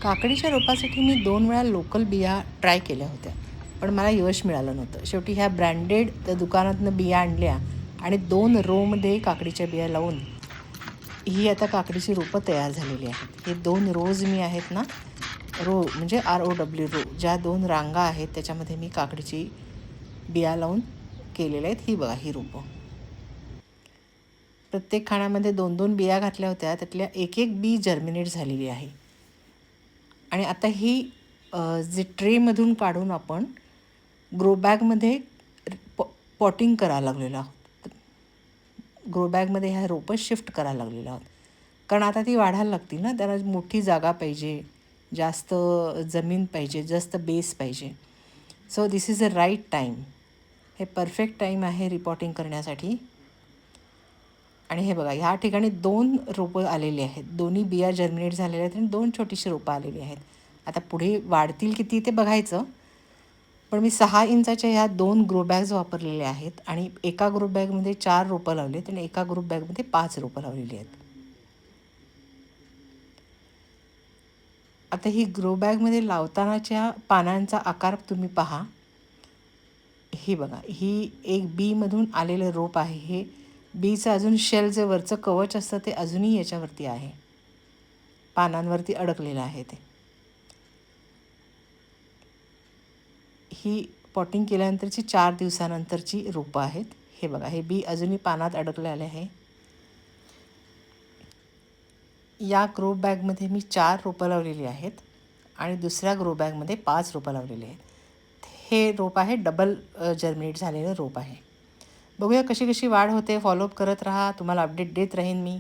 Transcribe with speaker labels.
Speaker 1: काकडीच्या रोपासाठी मी 2 वेळा लोकल बिया ट्राय केल्या होत्या, पण मला यश मिळालं नव्हतं. शेवटी ह्या ब्रँडेड त्या दुकानातनं बिया आणल्या आणि 2 रोमध्ये काकडीच्या बिया लावून ही आता काकडीची रोपं तयार झालेली आहेत. हे 2 रोज मी आहेत ना, रो म्हणजे ROW रो ज्या 2 रांगा आहेत त्याच्यामध्ये मी काकडीची बिया लावून केलेल्या आहेत. ही बघा ही रोपं. प्रत्येक खाण्यामध्ये 2-2 बिया घातल्या होत्या. त्यातल्या एक बी जर्मिनेट झालेली आहे. आणि आता ही जे ट्रेमधून काढून आपण ग्रो बॅगमध्ये पॉटिंग करायला लागलेलो आहोत. ग्रो बॅगमध्ये ह्या रोपं शिफ्ट करायला लागलेलो आहोत. कारण आता ती वाढायला लागतील ना, त्याला मोठी जागा पाहिजे, जास्त जमीन पाहिजे, जास्त बेस पाहिजे. So this is a right time. हे परफेक्ट टाईम आहे रिपॉटिंग करण्यासाठी. आणि हे बघा ह्या ठिकाणी 2 रोपं आलेली आहेत. दोन्ही बिया जर्मिनेट झालेल्या आहेत आणि 2 छोटीशी रोपं आलेली आहेत. आता पुढे वाढतील किती ते बघायचं. पण मी 6 इंचाच्या ह्या 2 ग्रो बॅग्स वापरलेल्या आहेत आणि एका ग्रो बॅगमध्ये 4 रोपं लावली आहेत आणि एका ग्रो बॅगमध्ये 5 रोपं लावलेली आहेत. आता ही ग्रो बॅगमध्ये लावतानाच्या पानांचा आकार तुम्ही पहा. ही बघा, ही एक बीमधून आलेलं रोप आहे. हे बीचं अजून शेल जे वरचं कवच असतं ते अजूनही याच्यावरती आहे, पानांवरती अडकलेलं आहे ते. ही पॉटिंग केल्यानंतरची 4 दिवसानंतरची रोपं आहेत. हे बघा, हे बी अजूनही पानात अडकलेले आहे. या ग्रो बॅगमध्ये मी 4 रोपं लावलेली आहेत आणि दुसऱ्या ग्रो बॅगमध्ये 5 रोपं लावलेली आहेत. हे रोप आहे डबल जर्मिनेट झालेलं रोप आहे. बघूया कशी कशी वाढ होते. फॉलोअप करत राहा. तुम्हाला अपडेट देत राहीन मी.